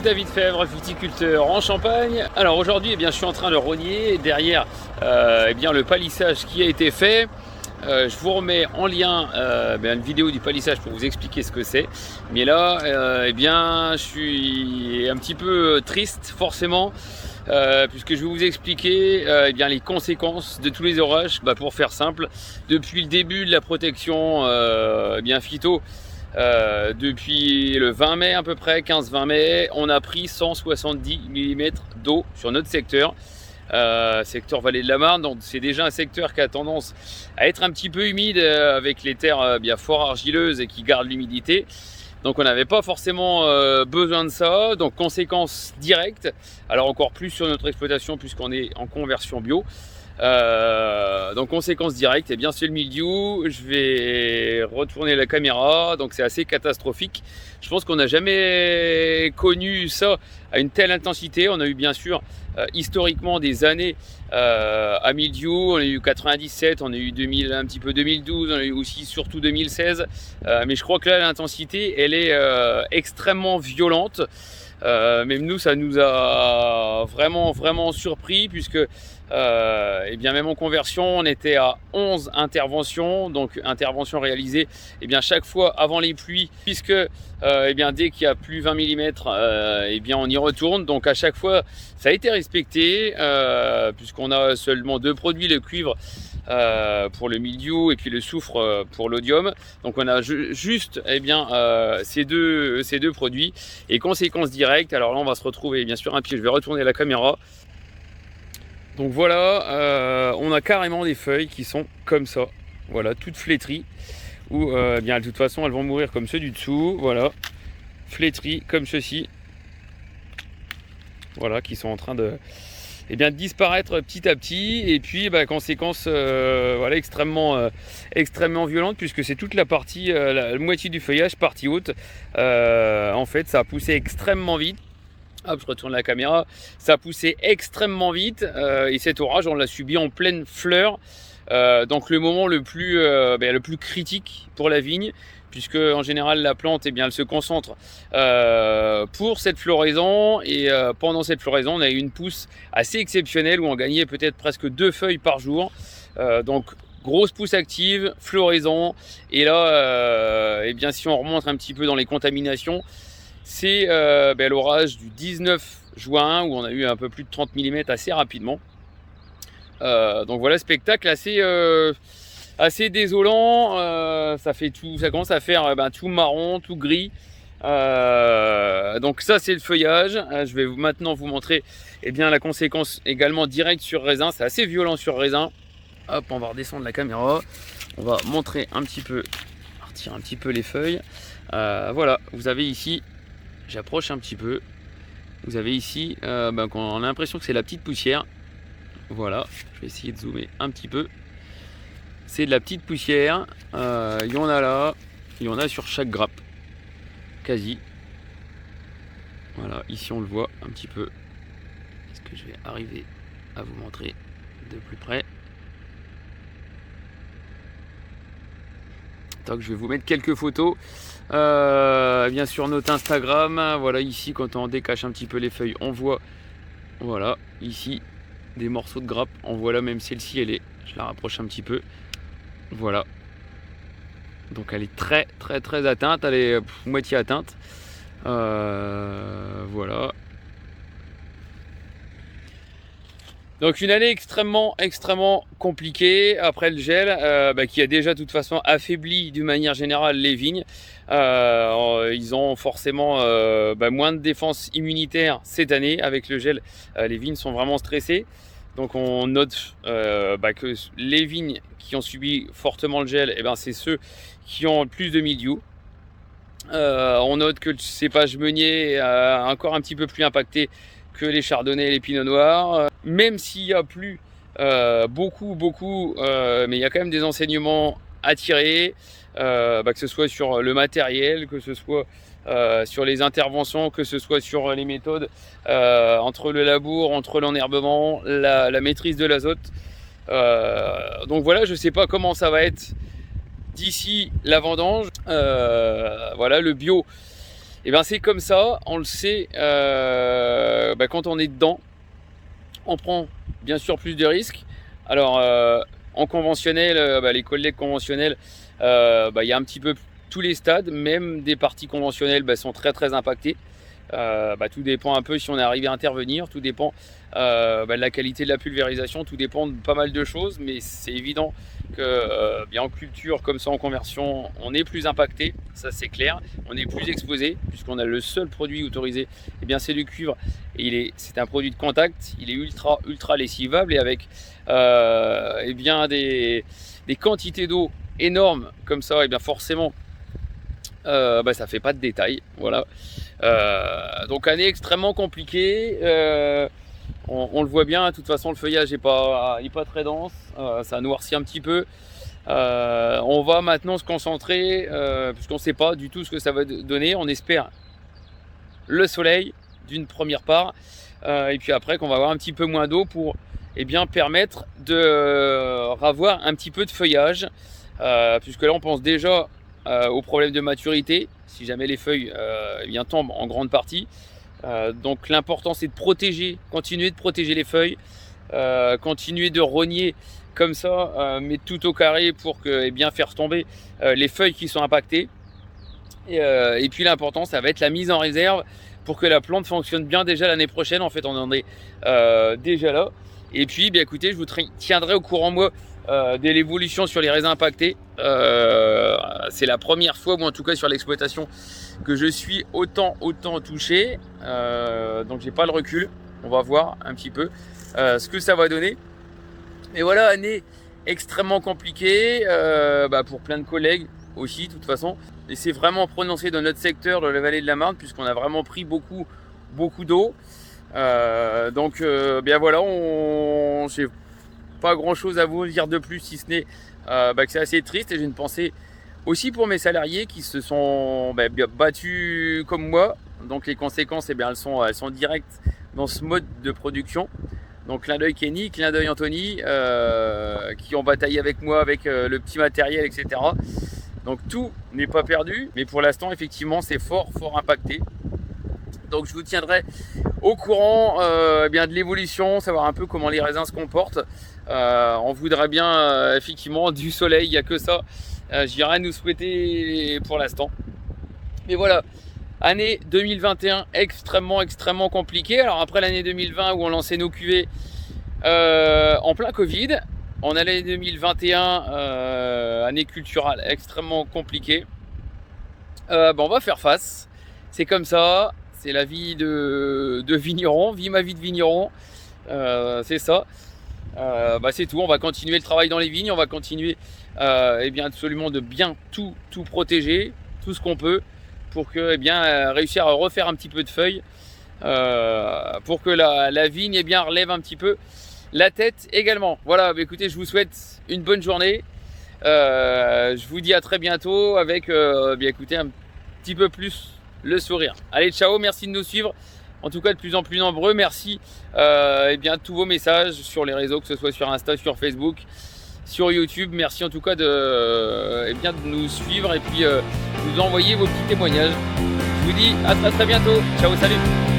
David Fèvre, viticulteur en Champagne. Alors aujourd'hui, je suis en train de rogner derrière le palissage qui a été fait. Je vous remets en lien une vidéo du palissage pour vous expliquer ce que c'est. Mais là, je suis un petit peu triste forcément, puisque je vais vous expliquer les conséquences de tous les orages. Pour faire simple, depuis le début de la protection phyto, depuis le 20 mai à peu près, 15-20 mai, on a pris 170 mm d'eau sur notre secteur. Secteur Vallée de la Marne, donc c'est déjà un secteur qui a tendance à être un petit peu humide avec les terres fort argileuses et qui gardent l'humidité. Donc on n'avait pas forcément besoin de ça, donc conséquence directe, alors encore plus sur notre exploitation puisqu'on est en conversion bio. Donc conséquence directe, c'est le mildiou. Je vais retourner la caméra, donc c'est assez catastrophique. Je pense qu'on n'a jamais connu ça à une telle intensité. On a eu bien sûr historiquement des années à mildiou, on a eu 97, on a eu 2000, un petit peu 2012, on a eu aussi surtout 2016, mais je crois que là l'intensité elle est extrêmement violente. Même nous, ça nous a vraiment surpris puisque même en conversion, on était à 11 interventions, donc interventions réalisées chaque fois avant les pluies, puisque dès qu'il y a plus 20 mm, on y retourne. Donc à chaque fois, ça a été respecté, puisqu'on a seulement deux produits, le cuivre pour le mildiou et puis le soufre pour l'odium. Donc on a juste ces deux produits et conséquences directes. Alors là on va se retrouver sur un pied. Je vais retourner la caméra. Donc voilà, on a carrément des feuilles qui sont comme ça, voilà, toutes flétries, ou de toute façon elles vont mourir comme ceux du dessous, voilà, flétries comme ceci, voilà, qui sont en train de disparaître petit à petit. Et puis conséquence extrêmement violente, puisque c'est toute la partie, la moitié du feuillage, partie haute, en fait ça a poussé extrêmement vite. Hop, je retourne la caméra, ça a poussé extrêmement vite, et cet orage on l'a subi en pleine fleur, donc le moment le plus critique pour la vigne, puisque en général la plante elle se concentre pour cette floraison, et pendant cette floraison on a eu une pousse assez exceptionnelle où on gagnait peut-être presque 2 feuilles par jour, donc grosse pousse active, floraison. Et là si on remonte un petit peu dans les contaminations, c'est l'orage du 19 juin où on a eu un peu plus de 30 mm assez rapidement. Donc voilà, spectacle assez désolant. Ça commence à faire tout marron, tout gris. Donc ça c'est le feuillage. Je vais maintenant vous montrer la conséquence également directe sur raisin. C'est assez violent sur raisin. Hop, on va redescendre la caméra. On va montrer un petit peu, retirer un petit peu les feuilles. Voilà, vous avez ici, j'approche un petit peu, vous avez ici on a l'impression que c'est la petite poussière. Voilà, je vais essayer de zoomer un petit peu. C'est de la petite poussière, il y en a là, il y en a sur chaque grappe, quasi. Voilà, ici on le voit un petit peu. Est-ce que je vais arriver à vous montrer de plus près? Donc je vais vous mettre quelques photos sur notre Instagram. Voilà, ici quand on décache un petit peu les feuilles, on voit, voilà, ici des morceaux de grappe. On voit là même celle-ci, je la rapproche un petit peu, voilà, donc elle est très atteinte, elle est moitié atteinte, voilà. Donc une année extrêmement compliquée après le gel, qui a déjà de toute façon affaibli d'une manière générale les vignes. Ils ont forcément moins de défense immunitaire cette année avec le gel. Les vignes sont vraiment stressées. Donc on note que les vignes qui ont subi fortement le gel, c'est ceux qui ont le plus de mildiou. On note que le cépage meunier est encore un petit peu plus impacté que les chardonnays et les pinots noirs, même s'il n'y a plus beaucoup, mais il y a quand même des enseignements à tirer, que ce soit sur le matériel, que ce soit sur les interventions, que ce soit sur les méthodes, entre le labour, entre l'enherbement, la maîtrise de l'azote. Donc voilà, je ne sais pas comment ça va être d'ici la vendange. Voilà, le bio Et bien c'est comme ça, on le sait, quand on est dedans, on prend bien sûr plus de risques. Alors en conventionnel, les collègues conventionnels, il y a un petit peu tous les stades, même des parties conventionnelles sont très très impactées. Tout dépend un peu si on est arrivé à intervenir, tout dépend de la qualité de la pulvérisation, tout dépend de pas mal de choses, mais c'est évident que bien en culture comme ça en conversion, on est plus impacté, ça c'est clair, on est plus exposé puisqu'on a le seul produit autorisé, et bien c'est du cuivre et c'est un produit de contact, il est ultra lessivable et avec des quantités d'eau énormes comme ça, et bien forcément ça fait pas de détails, voilà. Donc année extrêmement compliquée, on le voit bien, de toute façon le feuillage n'est pas très dense, ça noircit un petit peu. On va maintenant se concentrer, puisqu'on ne sait pas du tout ce que ça va donner, on espère le soleil d'une première part, et puis après qu'on va avoir un petit peu moins d'eau pour permettre de ravoir un petit peu de feuillage, puisque là on pense déjà au problème de maturité, si jamais les feuilles tombent en grande partie. Donc l'important c'est de continuer de protéger les feuilles, continuer de rogner comme ça, mais tout au carré pour que, faire tomber les feuilles qui sont impactées. Et puis l'important ça va être la mise en réserve pour que la plante fonctionne bien déjà l'année prochaine. En fait on en est déjà là. Et puis écoutez, je vous tiendrai au courant moi de l'évolution sur les raisins impactés. C'est la première fois, ou en tout cas sur l'exploitation, que je suis autant touché, donc j'ai pas le recul. On va voir un petit peu ce que ça va donner. Et voilà, année extrêmement compliquée pour plein de collègues aussi de toute façon, et c'est vraiment prononcé dans notre secteur de la vallée de la Marne puisqu'on a vraiment pris beaucoup d'eau. Donc voilà, j'ai pas grand chose à vous dire de plus, si ce n'est que c'est assez triste. Et j'ai une pensée aussi pour mes salariés qui se sont battus comme moi. Donc les conséquences, elles sont directes dans ce mode de production. Donc clin d'œil Kenny, clin d'œil Anthony, qui ont bataillé avec moi avec le petit matériel, etc. Donc tout n'est pas perdu, mais pour l'instant effectivement c'est fort impacté. Donc je vous tiendrai au courant de l'évolution, savoir un peu comment les raisins se comportent. On voudrait bien effectivement du soleil, il n'y a que ça. J'ai rien à nous souhaiter pour l'instant. Mais voilà, année 2021 extrêmement compliquée. Alors après l'année 2020 où on lançait nos cuvées en plein Covid, on a l'année 2021, année culturelle extrêmement compliquée. On va faire face, c'est comme ça. C'est la vie de vigneron, ma vie de vigneron, c'est ça. C'est tout, on va continuer le travail dans les vignes, on va continuer absolument de bien tout protéger, tout ce qu'on peut, pour que réussir à refaire un petit peu de feuilles, pour que la vigne relève un petit peu la tête également. Voilà, écoutez, je vous souhaite une bonne journée. Je vous dis à très bientôt avec écoutez, un petit peu plus le sourire. Allez, ciao, merci de nous suivre, en tout cas de plus en plus nombreux. Merci de tous vos messages sur les réseaux, que ce soit sur Insta, sur Facebook, sur YouTube. Merci en tout cas de nous suivre et puis nous envoyer vos petits témoignages. Je vous dis à très bientôt. Ciao, salut.